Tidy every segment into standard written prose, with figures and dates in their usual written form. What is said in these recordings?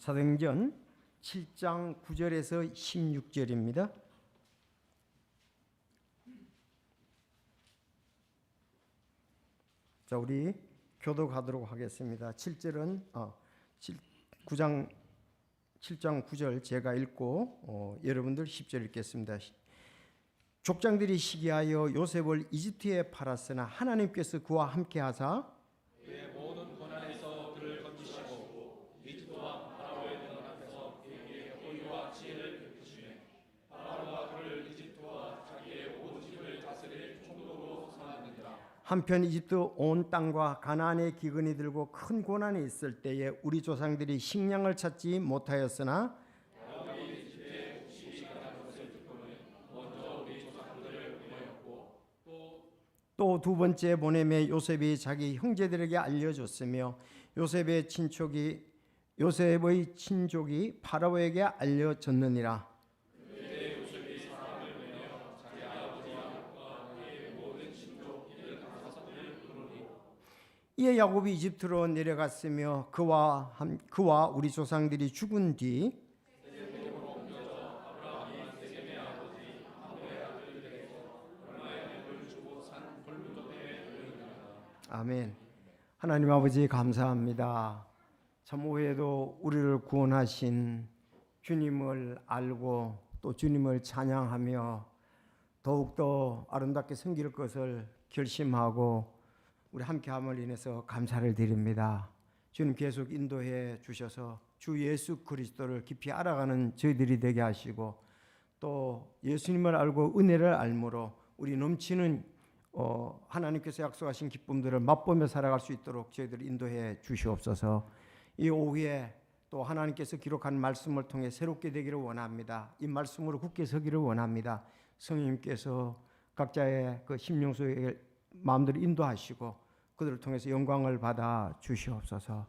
사도행전 7장 9절에서 16절입니다. 자, 우리 교독하도록 하겠습니다. 7절은 7장 9절 제가 읽고 여러분들 10절 읽겠습니다. 족장들이 시기하여 요셉을 이집트에 팔았으나 하나님께서 그와 함께 하사 그의 모든 고난에서 그를 건지시고 이집트 왕 파라오의 눈 앞에서 그에게 호의와 지혜를 베푸시매 파라오가 그를 이집트와 자기의 온 집을 다스릴 총독으로 삼았느니라. 한편 이집트 온 땅과 가나안의 기근이 들고 큰 고난이 있을 때에 우리 조상들이 식량을 찾지 못하였으나 또 두 번째 보냄에 요셉이 자기 형제들에게 알려줬으며 요셉의 친족이 파라오에게 알려졌느니라. 그때 요셉이 사람을 보내어 자기 아버지와 그의 모든 친족 75을 부르니 이에 야곱이 이집트로 내려갔으며 그와 우리 조상들이 죽은 뒤 아멘. 하나님 아버지 감사합니다. 참 오해도 우리를 구원하신 주님을 알고 또 주님을 찬양하며 더욱더 아름답게 섬길 것을 결심하고 우리 함께함을 인해서 감사를 드립니다. 주님 계속 인도해 주셔서 주 예수 그리스도를 깊이 알아가는 저희들이 되게 하시고 또 예수님을 알고 은혜를 알므로 우리 넘치는 하나님께서 약속하신 기쁨들을 맛보며 살아갈 수 있도록 저희들을 인도해 주시옵소서. 이 오후에 또 하나님께서 기록한 말씀을 통해 새롭게 되기를 원합니다. 이 말씀으로 굳게 서기를 원합니다. 성령님께서 각자의 그 심령소의 마음들을 인도하시고 그들을 통해서 영광을 받아 주시옵소서.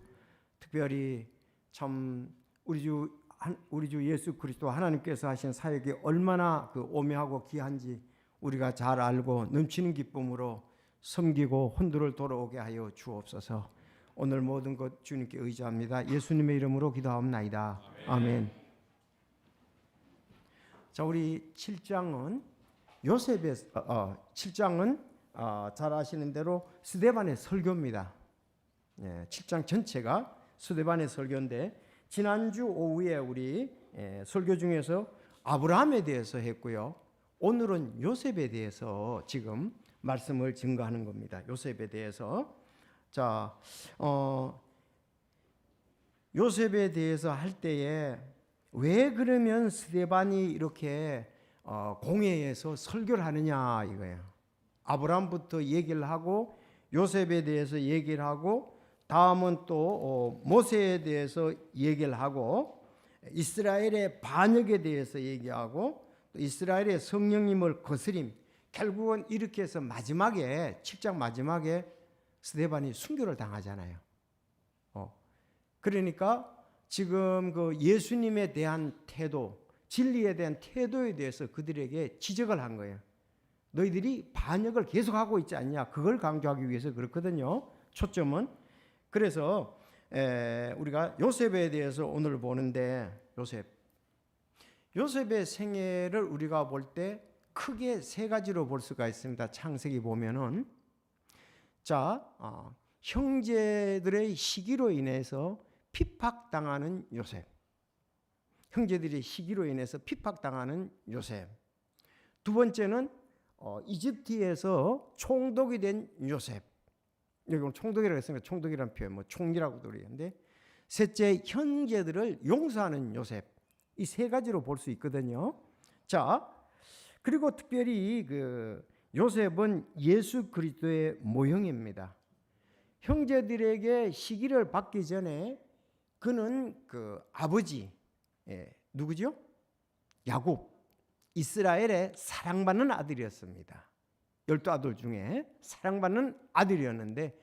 특별히 참 우리 주 예수 그리스도 하나님께서 하신 사역이 얼마나 그 오묘하고 귀한지 우리가 잘 알고 넘치는 기쁨으로 섬기고 혼두를 돌아오게 하여 주옵소서. 오늘 모든 것 주님께 의지합니다. 예수님의 이름으로 기도하옵나이다. 아멘. 자, 우리 7장은 요셉의 7장은 잘 아시는 대로 스데반의 설교입니다. 7장 전체가 스데반의 설교인데 지난주 오후에 우리 설교 중에서 아브라함에 대해서 했고요. 오늘은 요셉에 대해서 지금 말씀을 증거하는 겁니다. 요셉에 대해서. 자, 요셉에 대해서 할 때에 왜 그러면 스데반이 이렇게 공회에서 설교를 하느냐 이거예요. 아브라함부터 얘기를 하고 요셉에 대해서 얘기를 하고 다음은 또 모세에 대해서 얘기를 하고 이스라엘의 반역에 대해서 얘기하고 이스라엘의 성령님을 거스림, 결국은 이렇게 해서 마지막에 7장 마지막에 스데반이 순교를 당하잖아요. 그러니까 지금 그 예수님에 대한 태도, 진리에 대한 태도에 대해서 그들에게 지적을 한 거예요. 너희들이 반역을 계속하고 있지 않냐, 그걸 강조하기 위해서 그렇거든요. 초점은. 그래서 우리가 요셉에 대해서 오늘 보는데 요셉의 생애를 우리가 볼 때 크게 세 가지로 볼 수가 있습니다. 창세기 보면은 형제들의 시기로 인해서 핍박당하는 요셉. 형제들의 시기로 인해서 핍박당하는 요셉. 두 번째는 이집트에서 총독이 된 요셉. 여기 총독이라고 했으니까 총독이라는 표현, 총리라고도 그러는데 셋째, 형제들을 용서하는 요셉. 이 세 가지로 볼 수 있거든요. 자, 그리고 특별히 그 요셉은 예수 그리스도의 모형입니다. 형제들에게 시기를 받기 전에 그는 그 아버지, 누구죠? 야곱, 이스라엘의 사랑받는 아들이었습니다. 12아들 중에 사랑받는 아들이었는데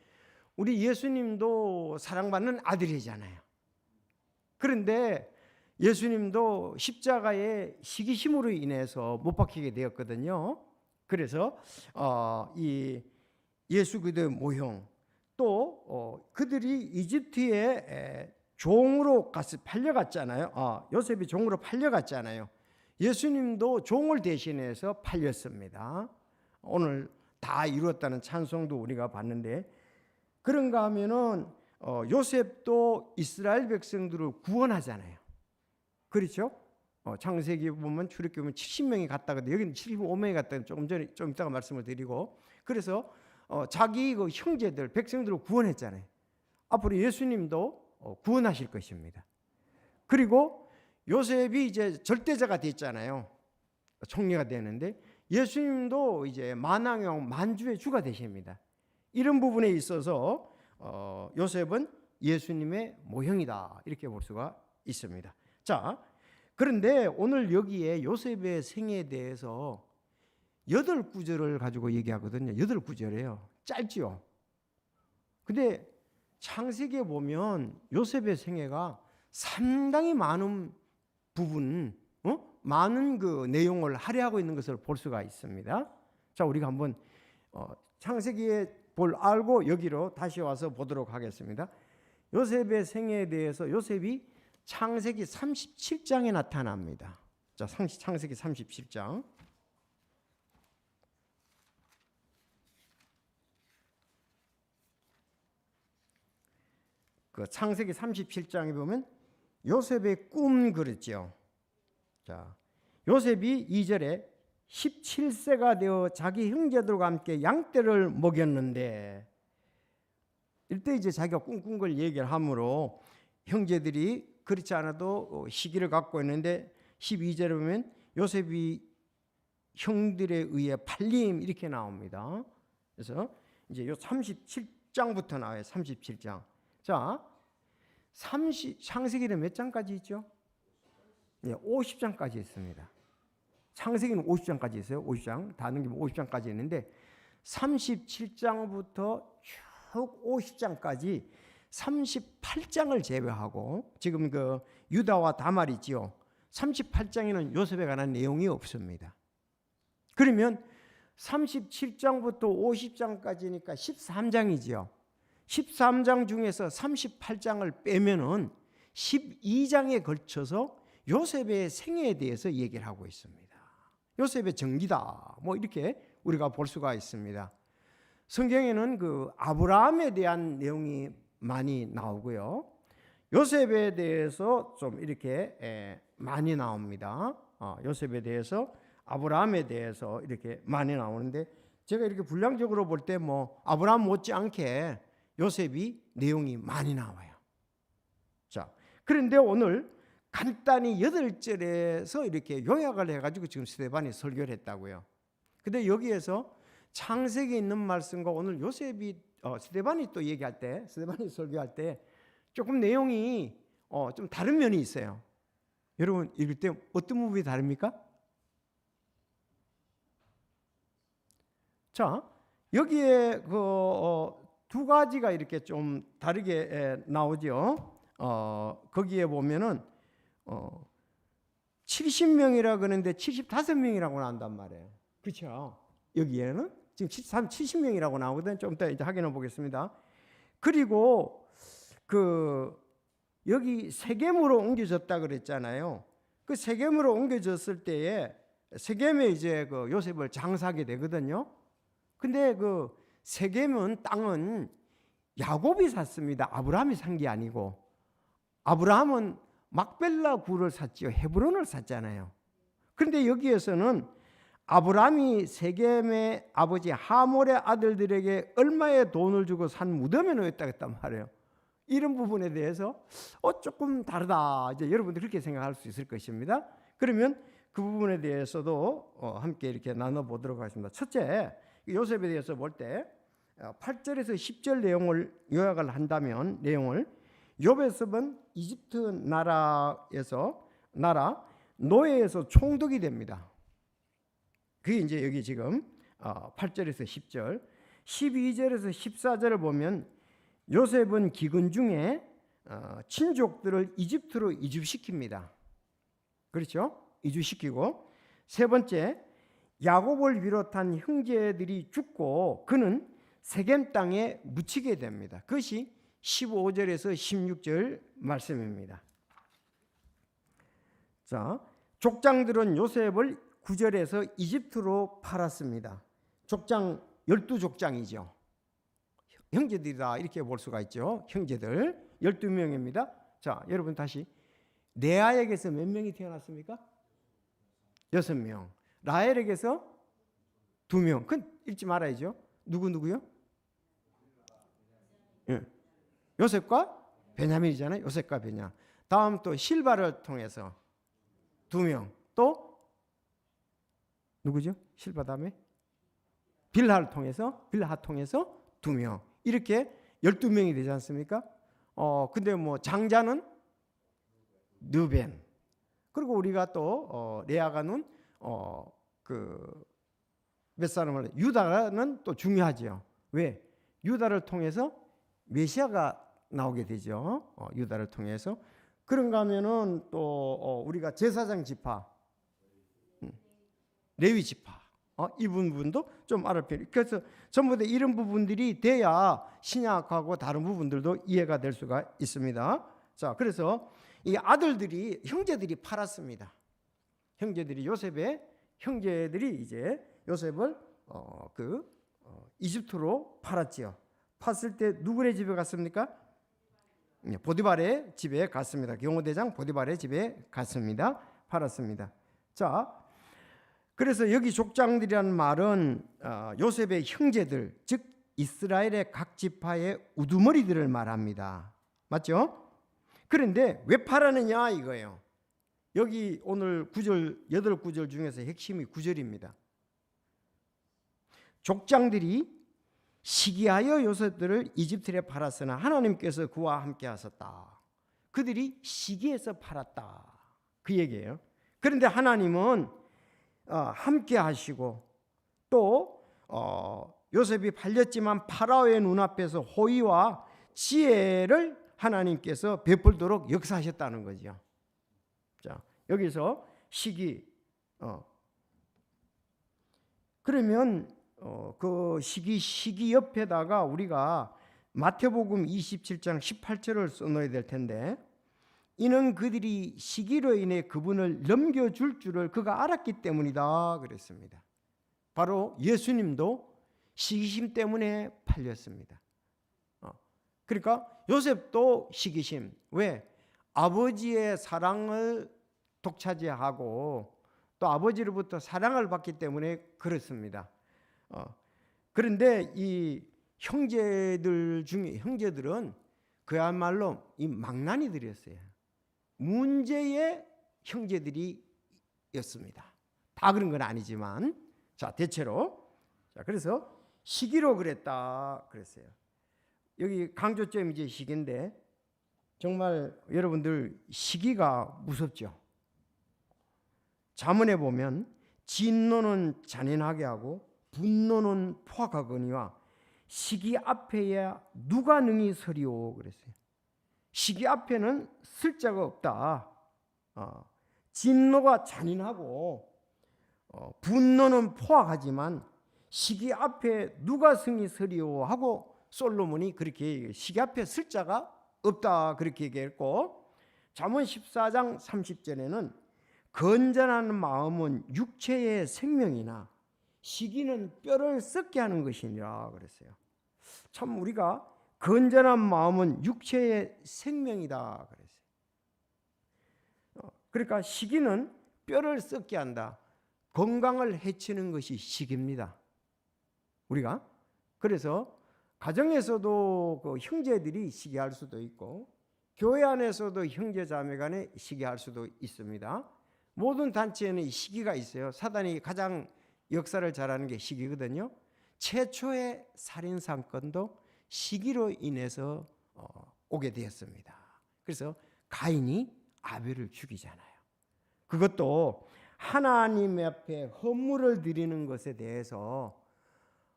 우리 예수님도 사랑받는 아들이잖아요. 그런데 예수님도 십자가의 시기심으로 인해서 못 박히게 되었거든요. 그래서 이 예수 그리스도의 모형 또 그들이 이집트에 종으로 팔려갔잖아요. 요셉이 종으로 팔려갔잖아요. 예수님도 종을 대신해서 팔렸습니다. 오늘 다 이루었다는 찬송도 우리가 봤는데, 그런가 하면은 요셉도 이스라엘 백성들을 구원하잖아요. 그렇죠? 창세기 보면 출애굽기 보면 70명이 갔다가, 여기는 75명이 갔다가 좀 이따가 말씀을 드리고, 그래서 자기 그 형제들, 백성들을 구원했잖아요. 앞으로 예수님도 구원하실 것입니다. 그리고 요셉이 이제 절대자가 됐잖아요. 총리가 되는데, 예수님도 이제 만왕형 만주의 주가 되십니다. 이런 부분에 있어서 요셉은 예수님의 모형이다, 이렇게 볼 수가 있습니다. 자, 그런데 오늘 여기에 요셉의 생애에 대해서 8구절을 가지고 얘기하거든요. 8구절이에요. 짧지요. 근데 창세기에 보면 요셉의 생애가 상당히 많은 부분, 많은 그 내용을 할애하고 있는 것을 볼 수가 있습니다. 자, 우리가 한번 창세기에 알고 여기로 다시 와서 보도록 하겠습니다. 요셉의 생애에 대해서 요셉이 창세기 37장에 나타납니다. 자, 창세기 37장. 그 창세기 37장에 보면 요셉의 꿈 그랬죠. 자, 요셉이 2절에 17세가 되어 자기 형제들과 함께 양떼를 먹였는데, 이때 이제 자기가 꿈꾼 걸 얘기를 하므로 형제들이 그렇지 않아도 시기를 갖고 있는데, 12절에 보면 요셉이 형들에 의해 팔림, 이렇게 나옵니다. 그래서 이제 요 37장부터 나와요. 37장. 자, 창세기는 몇 장까지 있죠? 네, 50장까지 있습니다. 창세기는 50장까지 있어요. 50장. 다 넘기면 50장까지 있는데, 37장부터 쭉 50장까지 38장을 제외하고, 지금 그 유다와 다말 있지요. 38장에는 요셉에 관한 내용이 없습니다. 그러면 37장부터 50장까지니까 13장이지요. 13장 중에서 38장을 빼면은 12장에 걸쳐서 요셉의 생애에 대해서 얘기를 하고 있습니다. 요셉의 전기다, 뭐 이렇게 우리가 볼 수가 있습니다. 성경에는 그 아브라함에 대한 내용이 많이 나오고요. 요셉에 대해서 좀 이렇게 많이 나옵니다. 요셉에 대해서, 아브라함에 대해서 이렇게 많이 나오는데, 제가 이렇게 분량적으로 볼 때 뭐 아브라함 못지않게 요셉이 내용이 많이 나와요. 자, 그런데 오늘 간단히 8절에서 이렇게 요약을 해가지고 지금 스데반이 설교를 했다고요. 근데 여기에서 창세기에 있는 말씀과 오늘 요셉이 스데반이 또 얘기할 때, 스데반이 설교할 때 조금 내용이 좀 다른 면이 있어요. 여러분 읽을 때 어떤 부분이 다릅니까? 자, 여기에 두 가지가 이렇게 좀 다르게 나오죠. 거기에 보면은 70명이라 그러는데 75명이라고 나온단 말이에요. 그렇죠? 여기에는 지금 70명이라고 나오거든요. 좀 이따 이제 확인해 보겠습니다. 그리고 여기 세겜으로 옮겨졌다 그랬잖아요. 그 세겜으로 옮겨졌을 때에 세겜에 이제 그 요셉을 장사하게 되거든요. 근데 그 세겜은 땅은 야곱이 샀습니다. 아브라함이 산 게 아니고. 아브라함은 막벨라 굴을 샀지요. 헤브론을 샀잖아요. 그런데 여기에서는 아브라함이 세겜의 아버지 하몰의 아들들에게 얼마의 돈을 주고 산 무덤에 놓였다 했단 말이에요. 이런 부분에 대해서 조금 다르다, 이제 여러분들 그렇게 생각할 수 있을 것입니다. 그러면 그 부분에 대해서도 함께 이렇게 나눠보도록 하겠습니다. 첫째, 요셉에 대해서 볼 때 8절에서 10절 내용을 요약을 한다면, 내용을 요셉은 이집트 나라 노예에서 총독이 됩니다. 그게 이제 여기 지금 8절에서 10절, 12절에서 14절을 보면 요셉은 기근 중에 친족들을 이집트로 이주시킵니다. 그렇죠? 이주시키고, 세 번째, 야곱을 비롯한 형제들이 죽고 그는 세겜 땅에 묻히게 됩니다. 그것이 15절에서 16절 말씀입니다. 자, 족장들은 요셉을 9절에서 이집트로 팔았습니다. 족장 12족장이죠. 형제들이다 이렇게 볼 수가 있죠. 형제들 12명입니다. 자, 여러분 다시 레아에게서 몇 명이 태어났습니까? 6명. 라헬에게서 2명. 그건 읽지 말아야죠. 누구요? 예. 요셉과 베냐민이잖아요. 요셉과 베냐. 다음 또 실바를 통해서 2명. 또 누구죠? 실바 다음에 빌하를 통해서 2명. 이렇게 12명이 되지 않습니까? 근데 뭐 장자는 르벤. 그리고 우리가 또 레아가 낳은 몇 사람을 유다는 또 중요하죠. 왜? 유다를 통해서 메시아가 나오게 되죠. 유다를 통해서. 그런가 하면은 또 우리가 제사장 지파, 레위 지파, 이 부분도 좀 알아야 돼요. 그래서 전부 다 이런 부분들이 돼야 신약하고 다른 부분들도 이해가 될 수가 있습니다. 자, 그래서 이 아들들이 형제들이 팔았습니다. 형제들이 요셉의 형제들이 이제 요셉을 이집트로 팔았지요. 팠을 때 누구의 집에 갔습니까? 보디발의 집에 갔습니다. 경호대장 보디발의 집에 갔습니다. 팔았습니다. 자, 그래서 여기 족장들이라는 말은 요셉의 형제들, 즉 이스라엘의 각 지파의 우두머리들을 말합니다. 맞죠? 그런데 왜 팔았느냐 이거예요. 여기 오늘 8구절 중에서 핵심이 9절입니다. 족장들이 시기하여 요셉들을 이집트에 팔았으나 하나님께서 그와 함께 하셨다. 그들이 시기해서 팔았다. 그 얘기예요. 그런데 하나님은 함께 하시고 또 요셉이 팔렸지만 파라오의 눈앞에서 호의와 지혜를 하나님께서 베풀도록 역사하셨다는 거죠. 자, 여기서 시기 그러면 그 시기 옆에다가 우리가 마태복음 27장 18절을 써놓아야 될 텐데, 이는 그들이 시기로 인해 그분을 넘겨줄 줄을 그가 알았기 때문이다 그랬습니다. 바로 예수님도 시기심 때문에 팔렸습니다. 그러니까 요셉도 시기심. 왜? 아버지의 사랑을 독차지하고 또 아버지로부터 사랑을 받기 때문에 그렇습니다. 그런데 이 형제들 중에 형제들은 그야말로 이 망나니들이었어요. 문제의 형제들이었습니다. 다 그런 건 아니지만, 자, 대체로. 자, 그래서 시기로 그랬다 그랬어요. 여기 강조점이 이제 시기인데, 정말 여러분들 시기가 무섭죠. 잠언에 보면 진노는 잔인하게 하고 분노는 포악하거니와 시기 앞에야 누가 능히 서리오 그랬어요. 시기 앞에는 쓸 자가 없다. 진노가 잔인하고 분노는 포악하지만 시기 앞에 누가 승히 서리오 하고 솔로몬이 그렇게 시기 앞에 쓸 자가 없다 그렇게 얘기했고, 잠언 14장 30절에는 건전한 마음은 육체의 생명이나 시기는 뼈를 썩게 하는 것이니라 그랬어요. 참 우리가 건전한 마음은 육체의 생명이다 그랬어요. 그러니까 시기는 뼈를 썩게 한다. 건강을 해치는 것이 시기입니다. 우리가 그래서 가정에서도 그 형제들이 시기할 수도 있고 교회 안에서도 형제 자매 간에 시기할 수도 있습니다. 모든 단체에는 시기가 있어요. 사단이 가장 역사를 잘하는 게 시기거든요. 최초의 살인 사건도 시기로 인해서 오게 되었습니다. 그래서 가인이 아벨을 죽이잖아요. 그것도 하나님 앞에 헌물을 드리는 것에 대해서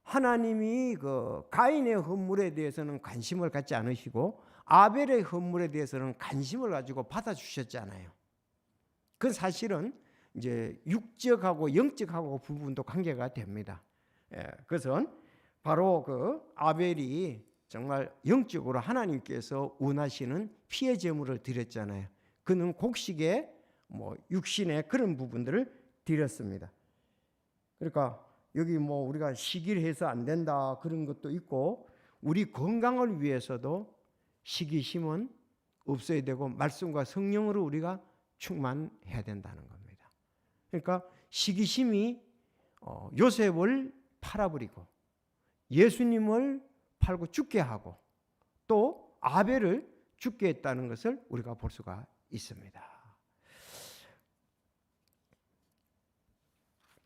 하나님이 그 가인의 헌물에 대해서는 관심을 갖지 않으시고 아벨의 헌물에 대해서는 관심을 가지고 받아주셨잖아요. 그 사실은 이제 육적하고 영적하고 부분도 관계가 됩니다. 그것은 바로 그 아벨이 정말 영적으로 하나님께서 원하시는 피의 제물을 드렸잖아요. 그는 곡식의 육신의 그런 부분들을 드렸습니다. 그러니까 여기 우리가 시기를 해서 안 된다 그런 것도 있고, 우리 건강을 위해서도 시기심은 없어야 되고 말씀과 성령으로 우리가 충만해야 된다는 겁니다. 그러니까 시기심이 요셉을 팔아버리고 예수님을 팔고 죽게 하고 또 아벨을 죽게 했다는 것을 우리가 볼 수가 있습니다.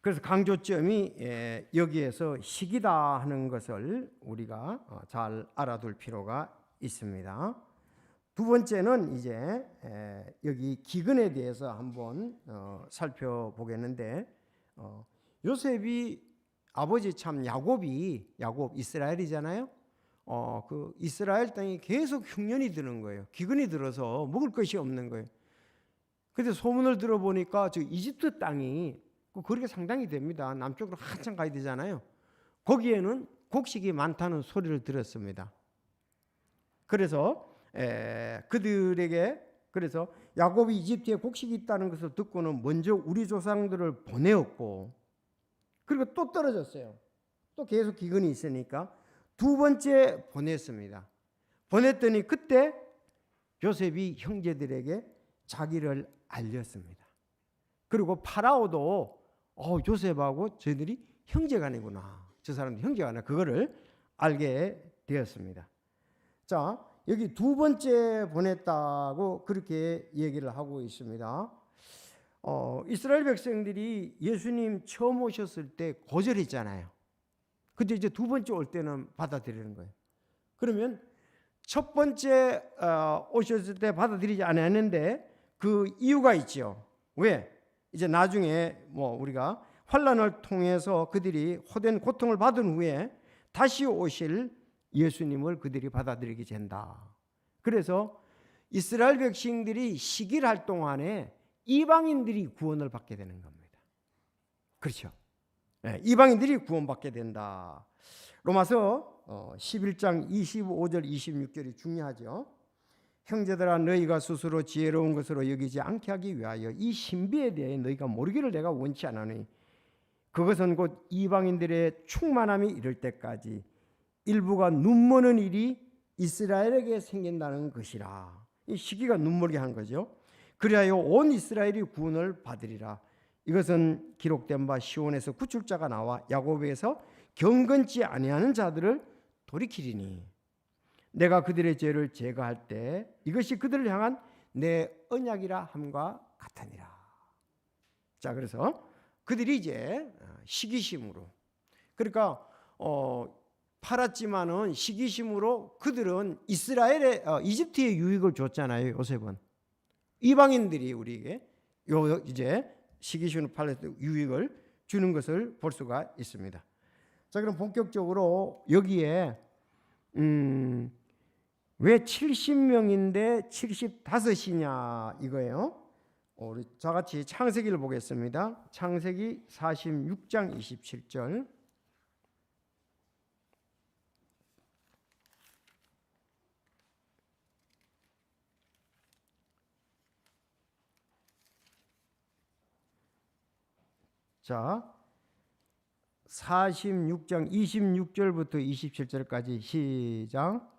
그래서 강조점이 여기에서 시기다 하는 것을 우리가 잘 알아둘 필요가 있습니다. 두 번째는 이제 여기 기근에 대해서 한번 살펴보겠는데, 요셉이 아버지 참 야곱 이스라엘이잖아요. 그 이스라엘 땅이 계속 흉년이 드는 거예요. 기근이 들어서 먹을 것이 없는 거예요. 근데 소문을 들어보니까 저 이집트 땅이 거리가 상당히 됩니다. 남쪽으로 한참 가야 되잖아요. 거기에는 곡식이 많다는 소리를 들었습니다. 그래서 그들에게 그래서 야곱이 이집트에 곡식이 있다는 것을 듣고는 먼저 우리 조상들을 보내었고, 그리고 또 떨어졌어요. 또 계속 기근이 있으니까 두 번째 보냈습니다. 보냈더니 그때 요셉이 형제들에게 자기를 알렸습니다. 그리고 파라오도 요셉하고 저희들이 형제간이구나, 저 사람들 형제간이구나, 그거를 알게 되었습니다. 자, 여기 두 번째 보냈다고 그렇게 얘기를 하고 있습니다. 이스라엘 백성들이 예수님 처음 오셨을 때 거절했잖아요. 근데 이제 두 번째 올 때는 받아들이는 거예요. 그러면 첫 번째 오셨을 때 받아들이지 않았는데 그 이유가 있죠. 왜? 이제 나중에 우리가 환난을 통해서 그들이 호된 고통을 받은 후에 다시 오실 예수님을 그들이 받아들이게 된다. 그래서 이스라엘 백성들이 시기를 할 동안에 이방인들이 구원을 받게 되는 겁니다. 그렇죠? 네, 이방인들이 구원받게 된다. 로마서 11장 25절 26절이 중요하죠. 형제들아, 너희가 스스로 지혜로운 것으로 여기지 않게 하기 위하여 이 신비에 대해 너희가 모르기를 내가 원치 않으니 그것은 곧 이방인들의 충만함이 이를 때까지 일부가 눈머는 일이 이스라엘에게 생긴다는 것이라. 이 시기가 눈물게 한 거죠. 그리하여 온 이스라엘이 구원을 받으리라. 이것은 기록된 바 시온에서 구출자가 나와 야곱에서 경건치 아니하는 자들을 돌이키리니 내가 그들의 죄를 제거할 때 이것이 그들을 향한 내 언약이라 함과 같으니라. 자, 그래서 그들이 이제 시기심으로, 그러니까 팔았지만은 시기심으로 그들은 이스라엘의 이집트의 유익을 줬잖아요. 요셉은 이방인들이 우리에게 이제 시기심으로 팔았을 때 유익을 주는 것을 볼 수가 있습니다. 자, 그럼 본격적으로 여기에 왜 70명인데 75이냐 이거예요. 우리 저같이 창세기를 보겠습니다. 창세기 46장 27절. 자, 46장 26절부터 27절까지 시작.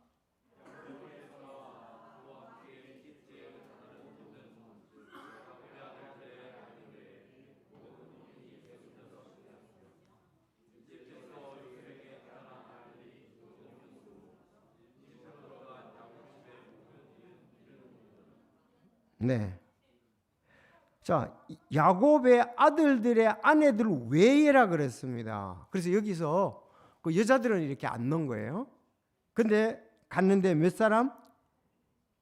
네. 자, 야곱의 아들들의 아내들 외에라 그랬습니다. 그래서 여기서 그 여자들은 이렇게 안 넣은 거예요. 근데 갔는데 몇 사람?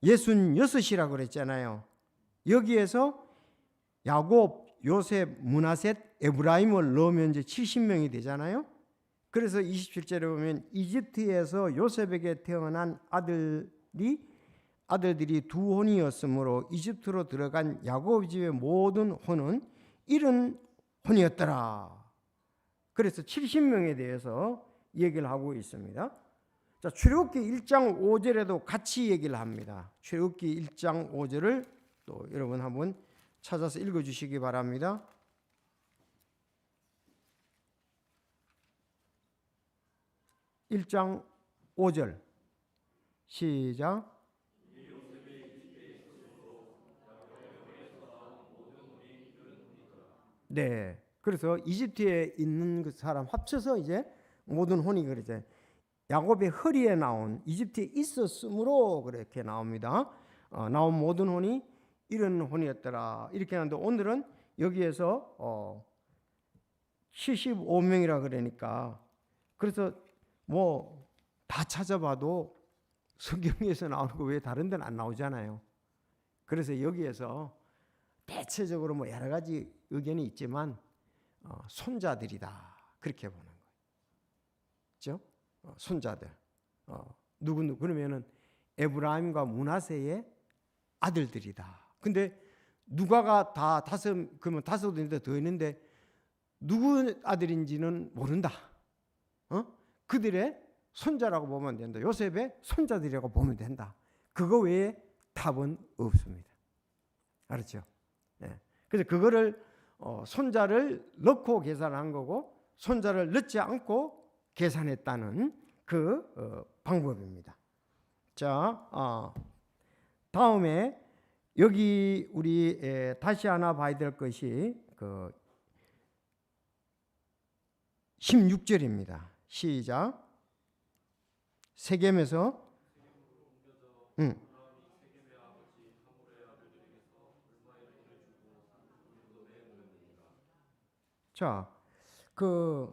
66이라고 그랬잖아요. 여기에서 야곱, 요셉, 문하셋, 에브라임을 넣으면 이제 70명이 되잖아요. 그래서 27절에 보면 이집트에서 요셉에게 태어난 아들들이 두 혼이었으므로 이집트로 들어간 야곱 집의 모든 혼은 70혼이었더라. 그래서 70명에 대해서 얘기를 하고 있습니다. 자, 자, 출애굽기 1장 5절에도 같이 얘기를 합니다. 출애굽기 1장 5절을 또 여러분 한번 찾아서 읽어 주시기 바랍니다. (1장 5절) 시작. 네, 그래서 이집트에 있는 그 사람 합쳐서 이제 모든 혼이 그러죠. 야곱의 허리에 나온, 이집트에 있었으므로 그렇게 나옵니다. 나온 모든 혼이 이런 혼이었더라 이렇게 하는데, 오늘은 여기에서 75명이라 그러니까, 그래서 뭐 다 찾아봐도 성경에서 나오는 거 왜 다른 데는 안 나오잖아요. 그래서 여기에서 대체적으로 뭐 여러 가지 의견이 있지만 손자들이다 그렇게 보는 거예요. 그렇죠? 손자들. 누구 그러면은 에브라임과 므낫세의 아들들이다. 근데 누가가 다 그러면 다섯인데 더 있는데 누구 아들인지는 모른다. 그들의 손자라고 보면 된다. 요셉의 손자들이라고 보면 된다. 그거 외에 답은 없습니다. 알았죠? 네. 그래서 그거를 손자를 넣고 계산한 거고, 손자를 넣지 않고 계산했다는 그 방법입니다. 자, 다음에 여기 우리 다시 하나 봐야 될 것이 그 16절입니다. 시작. 세겜에서 자, 그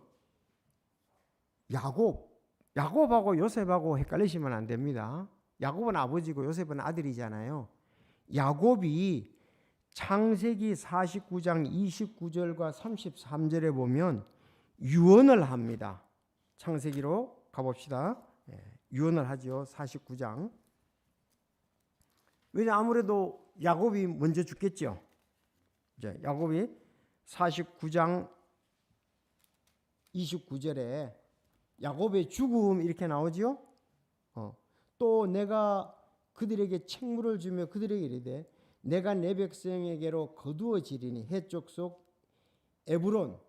야곱하고 요셉하고 헷갈리시면 안 됩니다. 야곱은 아버지고 요셉은 아들이잖아요. 야곱이 창세기 49장 29절과 33절에 보면 유언을 합니다. 창세기로 가봅시다. 유언을 하죠. 49장. 왜냐, 아무래도 야곱이 먼저 죽겠죠. 이제 야곱이 49장 29절에 야곱의 죽음 이렇게 나오죠. 또 내가 그들에게 책무를 주며 그들에게 이르되 내가 내 백성에게로 거두어지리니 해쪽 속 에브론,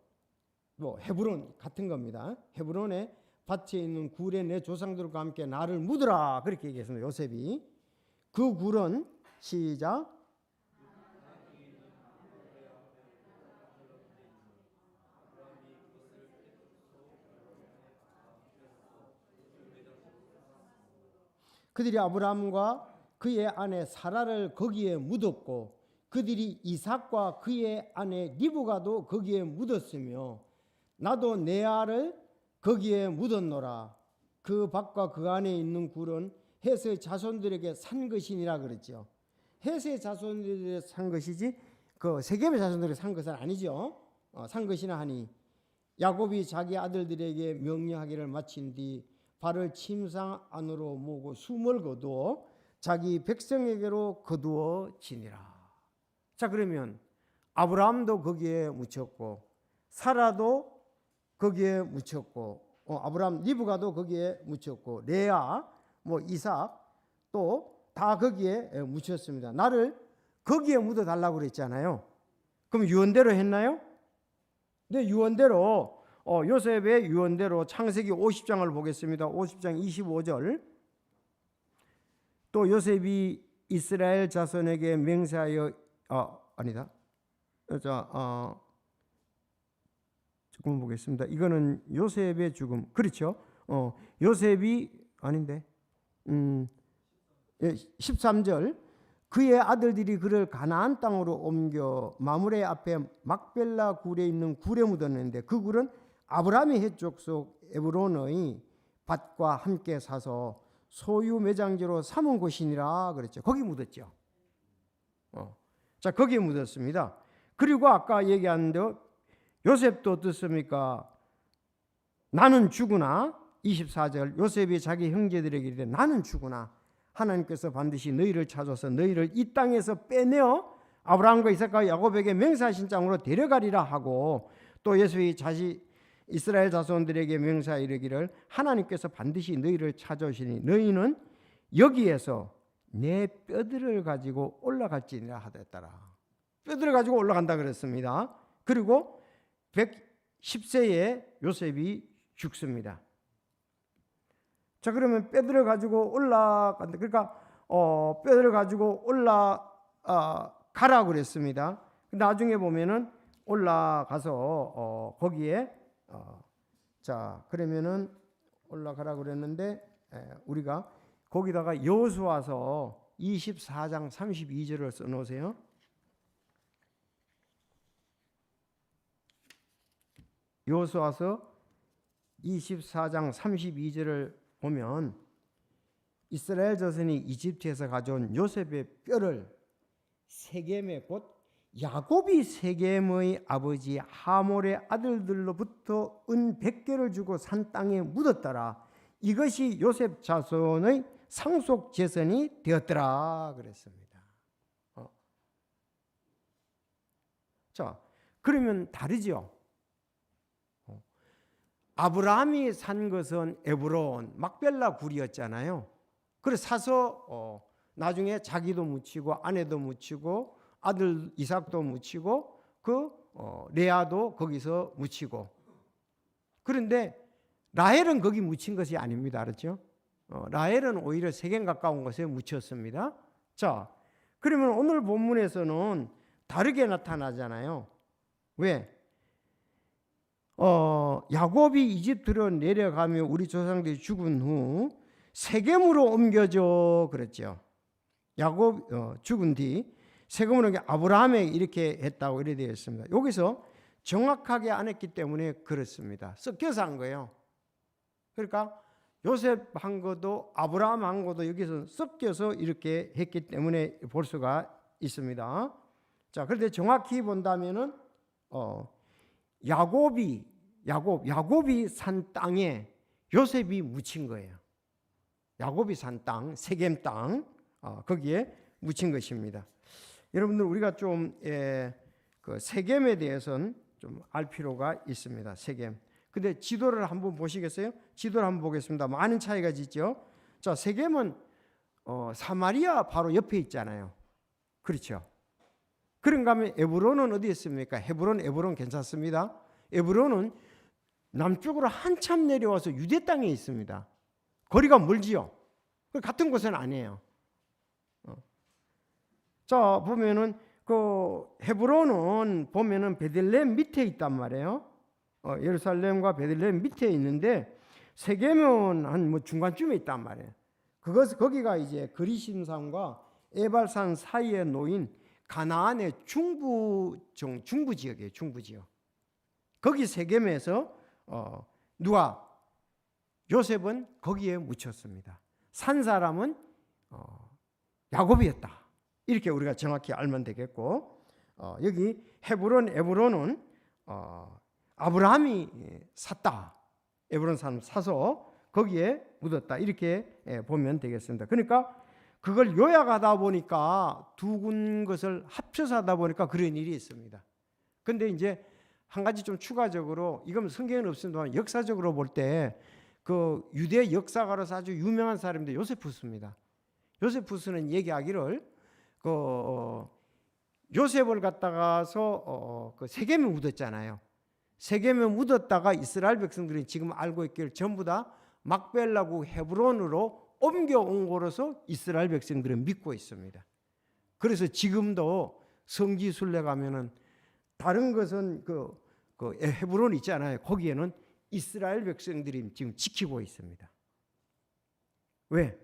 뭐 헤브론 같은 겁니다. 헤브론에 밭에 있는 굴에 내 조상들과 함께 나를 묻으라 그렇게 얘기했습니다. 요셉이. 그 굴은 시작. 그들이 아브라함과 그의 아내 사라를 거기에 묻었고 그들이 이삭과 그의 아내 리브가도 거기에 묻었으며 나도 내 알을 거기에 묻었노라. 그 밭과 그 안에 있는 굴은 헷의 자손들에게 산 것이니라 그랬죠. 헷의 자손들에게 산 것이지 그 세겜의 자손들에게 산 것은 아니죠. 산 것이나 하니 야곱이 자기 아들들에게 명령하기를 마친 뒤 발을 침상 안으로 모으고 숨을 거두어 자기 백성에게로 거두어지니라. 자, 그러면 아브라함도 거기에 묻혔고 사라도 거기에 묻혔고 아브라함 리브가도 거기에 묻혔고 레아 뭐 이삭 또 다 거기에 묻혔습니다. 나를 거기에 묻어 달라고 그랬잖아요. 그럼 유언대로 했나요? 네, 유언대로 요셉의 유언대로 창세기 50장을 보겠습니다. 50장 25절. 또 요셉이 이스라엘 자손에게 맹세하여 아니다. 자, 조금 보겠습니다. 이거는 요셉의 죽음. 그렇죠? 요셉이 아닌데. 13절. 그의 아들들이 그를 가나안 땅으로 옮겨 마므레 앞에 막벨라 굴에 있는 굴에 묻었는데 그 굴은 아브라함의 해쪽 속 에브론의 밭과 함께 사서 소유 매장지로 삼은 곳이니라 그랬죠. 거기 묻었죠. 자, 거기에 묻었습니다. 그리고 아까 얘기한 대로 요셉도 어떻습니까? 나는 죽으나 24절 요셉이 자기 형제들에게 이르되 나는 죽으나 하나님께서 반드시 너희를 찾아서 너희를 이 땅에서 빼내어 아브라함과 이삭과 야곱에게 맹세하신 땅으로 데려가리라 하고 또 요셉이 이스라엘 자손들에게 명사에 이르기를 하나님께서 반드시 너희를 찾아오시니 너희는 여기에서 내 뼈들을 가지고 올라갈지니라 하였더라. 뼈들을 가지고 올라간다 그랬습니다. 그리고 110세에 요셉이 죽습니다. 자, 그러면 뼈들을 가지고 올라간다. 그러니까 뼈들을 가지고 올라가라 그랬습니다. 나중에 보면은 올라가서 거기에 자, 그러면은 올라가라 그랬는데 우리가 거기다가 여호수아서 24장 32절을 써 놓으세요. 여호수아서 24장 32절을 보면 이스라엘 자손이 이집트에서 가져온 요셉의 뼈를 세겜의 곧 야곱이 세겜의 아버지 하몰의 아들들로부터 은 100개를 주고 산 땅에 묻었더라. 이것이 요셉 자손의 상속 재산이 되었더라 그랬습니다. 자, 그러면 다르죠. 아브라함이 산 것은 에브론 막벨라 굴이었잖아요. 그래서 사서 나중에 자기도 묻히고 아내도 묻히고 아들 이삭도 묻히고 레아도 거기서 묻히고. 그런데 라헬은 거기 묻힌 것이 아닙니다. 알았죠? 라헬은 오히려 세겜 가까운 곳에 묻혔습니다. 자, 그러면 오늘 본문에서는 다르게 나타나잖아요. 왜? 야곱이 이집트로 내려가며 우리 조상들이 죽은 후 세겜으로 옮겨져 그랬죠. 야곱 죽은 뒤 세겜으로 아브라함에게 이렇게 했다고 이래 되어 있습니다. 여기서 정확하게 안 했기 때문에 그렇습니다. 섞여서 한 거예요. 그러니까 요셉 한 것도 아브라함 한 것도 여기서 섞여서 이렇게 했기 때문에 볼 수가 있습니다. 자, 그런데 정확히 본다면은 야곱이 산 땅에 요셉이 묻힌 거예요. 야곱이 산 땅, 세겜 땅, 거기에 묻힌 것입니다. 여러분들 우리가 좀 그 세겜에 대해서는 좀 알 필요가 있습니다. 세겜. 근데 지도를 한번 보시겠어요? 지도를 한번 보겠습니다. 많은 차이가 있죠. 자, 세겜은 사마리아 바로 옆에 있잖아요. 그렇죠? 그런가 하면 에브론은 어디 있습니까? 에브론 괜찮습니다. 에브론은 남쪽으로 한참 내려와서 유대 땅에 있습니다. 거리가 멀지요. 같은 곳은 아니에요. 자, 보면은 그 헤브론은 보면은 베들레헴 밑에 있단 말이에요. 예루살렘과 베들레헴 밑에 있는데 세겜은 한 뭐 중간쯤에 있단 말이에요. 거기가 이제 그리심산과 에발산 사이에 놓인 가나안의 중부 지역이에요. 중부 지역. 거기 세겜에서 요셉은 거기에 묻혔습니다. 산 사람은 야곱이었다. 이렇게 우리가 정확히 알면 되겠고, 여기 에브론은 아브라함이 샀다. 에브론 산 사서 거기에 묻었다. 이렇게 보면 되겠습니다. 그러니까 그걸 요약하다 보니까 두 군 것을 합쳐서 하다 보니까 그런 일이 있습니다. 근데 이제 한 가지 좀 추가적으로, 이건 성경에는 없습니다만 역사적으로 볼 때 그 유대 역사가로서 아주 유명한 사람인데 요세푸스입니다. 요세푸스는 얘기하기를 요셉을 갖다가서 그 세겜에 묻었잖아요. 세겜에 묻었다가 이스라엘 백성들이 지금 알고 있기를 전부 다 막벨라국 헤브론으로 옮겨온 거로서 이스라엘 백성들은 믿고 있습니다. 그래서 지금도 성지 순례 가면은 다른 것은 그 헤브론 있잖아요. 거기에는 이스라엘 백성들이 지금 지키고 있습니다. 왜?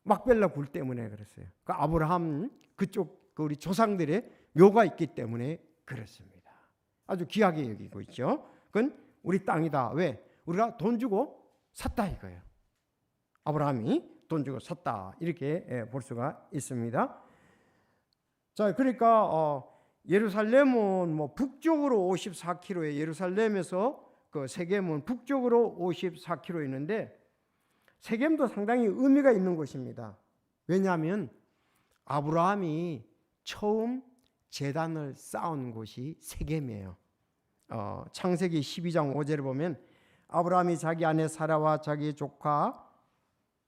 막벨라 굴 때문에 그랬어요. 그 아브라함 그쪽 우리 조상들의 묘가 있기 때문에 그렇습니다. 아주 귀하게 여기고 있죠. 그건 우리 땅이다. 왜? 우리가 돈 주고 샀다 이거예요. 아브라함이 돈 주고 샀다 이렇게 볼 수가 있습니다. 자, 그러니까 예루살렘은 뭐 북쪽으로 54km에 예루살렘에서 그 세겜은 북쪽으로 54km 있는데 세겜도 상당히 의미가 있는 곳입니다. 왜냐하면 아브라함이 처음 제단을 쌓은 곳이 세겜이에요. 창세기 12장 5절에 보면 아브라함이 자기 아내 사라와 자기 조카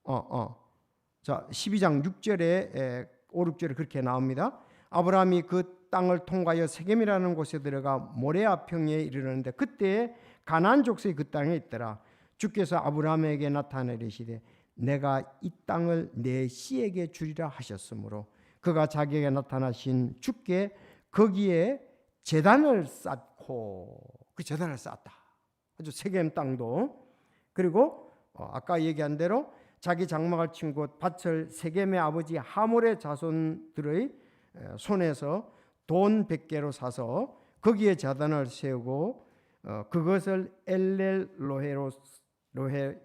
12장 6절에 5, 6절에 그렇게 나옵니다. 아브라함이 그 땅을 통과하여 세겜이라는 곳에 들어가 모레아 평야에 이르렀는데 그때 가나안 족속이 그 땅에 있더라. 주께서 아브라함에게 나타나 이르시되 내가 이 땅을 내 씨에게 주리라 하셨으므로 그가 자기에게 나타나신 주께 거기에 제단을 쌓고 그 제단을 쌓았다. 아주 세겜 땅도. 그리고 아까 얘기한 대로 자기 장막을 친 곳 밭을 세겜의 아버지 하몰의 자손들의 손에서 돈 100개로 사서 거기에 제단을 세우고 그것을 엘렐로헤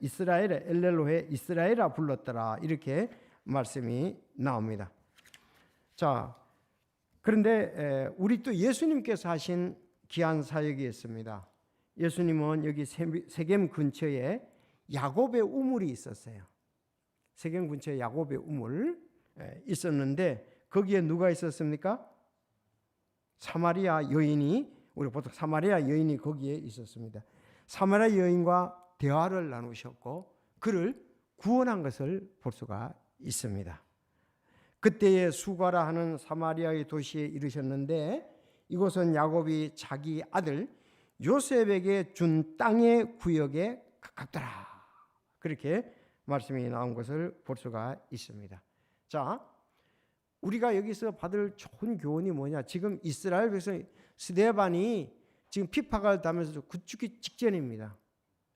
이스라엘아 불렀더라. 이렇게 말씀이 나옵니다. 자, 그런데 우리 또 예수님께서 하신 귀한 사역이 있습니다. 예수님은 여기 세겜 근처에 야곱의 우물이 있었어요. 세겜 근처에 야곱의 우물 있었는데 거기에 누가 있었습니까? 사마리아 여인이, 우리 보통 사마리아 여인이 거기에 있었습니다. 사마리아 여인과 대화를 나누셨고 그를 구원한 것을 볼 수가 있습니다. 그때에 수가라 하는 사마리아의 도시에 이르셨는데 이곳은 야곱이 자기 아들 요셉에게 준 땅의 구역에 가깝더라. 그렇게 말씀이 나온 것을 볼 수가 있습니다. 자, 우리가 여기서 받을 좋은 교훈이 뭐냐? 지금 이스라엘 백성 스데반이 지금 핍박을 당하면서 죽기 직전입니다.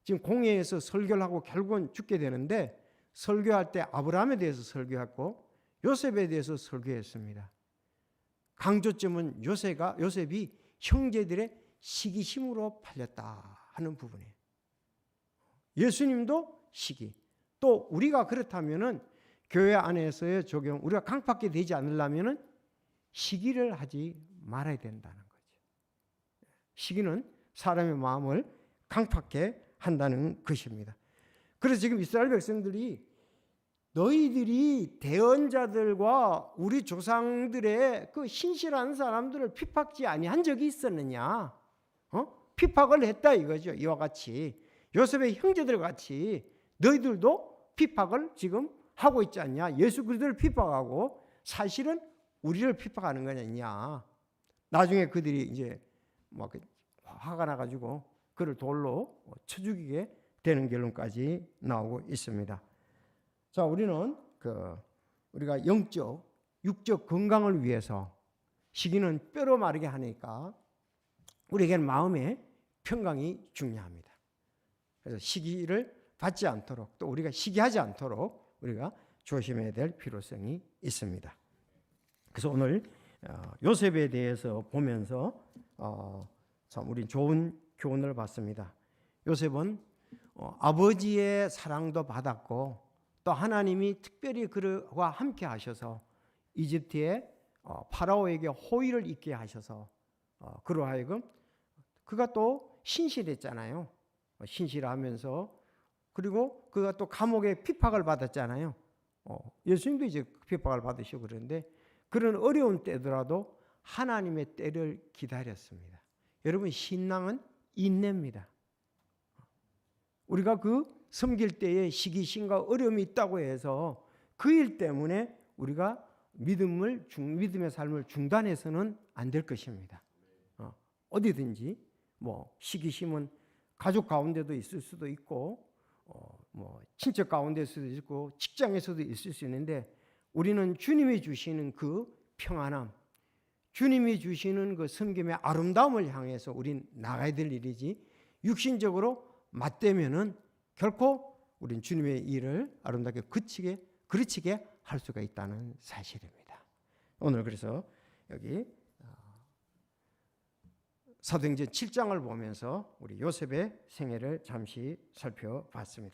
지금 공회에서 설교를 하고 결국은 죽게 되는데 설교할 때 아브라함에 대해서 설교했고 요셉에 대해서 설교했습니다. 강조점은 요셉이 형제들의 시기심으로 팔렸다 하는 부분이에요. 예수님도 시기. 또 우리가 그렇다면은 교회 안에서의 적용, 우리가 강팍하게 되지 않으려면은 시기를 하지 말아야 된다는 거죠. 시기는 사람의 마음을 강팍하게 한다는 것입니다. 그래서 지금 이스라엘 백성들이 너희들이 대언자들과 우리 조상들의 그 신실한 사람들을 핍박지 아니한 적이 있었느냐? 핍박을 했다 이거죠. 이와 같이 요셉의 형제들 같이 너희들도 핍박을 지금 하고 있지 않냐? 예수 그리스도를 핍박하고 사실은 우리를 핍박하는 거냐? 나중에 그들이 이제 막 화가 나가지고 그를 돌로 쳐 죽이게 되는 결론까지 나오고 있습니다. 자, 우리는 우리가 영적, 육적 건강을 위해서 시기는 뼈로 마르게 하니까 우리에게는 마음의 평강이 중요합니다. 그래서 시기를 받지 않도록 또 우리가 시기하지 않도록 우리가 조심해야 될 필요성이 있습니다. 그래서 오늘 요셉에 대해서 보면서 참 우리 좋은 교훈을 받습니다. 요셉은 아버지의 사랑도 받았고 또 하나님이 특별히 그와 함께 하셔서 이집트의 파라오에게 호의를 있게 하셔서 그로 하여금 그가 또 신실했잖아요. 신실하면서 그리고 그가 또 감옥에 핍박을 받았잖아요. 예수님도 이제 핍박을 받으시고 그러는데 그런 어려운 때더라도 하나님의 때를 기다렸습니다. 여러분 신앙은 인내입니다. 우리가 그 섬길 때에 시기심과 어려움이 있다고 해서 그 일 때문에 우리가 믿음의 삶을 중단해서는 안 될 것입니다. 어디든지 뭐 시기심은 가족 가운데도 있을 수도 있고 뭐 친척 가운데서도 있고 직장에서도 있을 수 있는데 우리는 주님이 주시는 그 평안함, 주님이 주시는 그 섬김의 아름다움을 향해서 우린 나가야 될 일이지 육신적으로 맞대면은 결코 우린 주님의 일을 아름답게 그르치게 할 수가 있다는 사실입니다. 오늘 그래서 여기 사도행전 7장을 보면서 우리 요셉의 생애를 잠시 살펴봤습니다.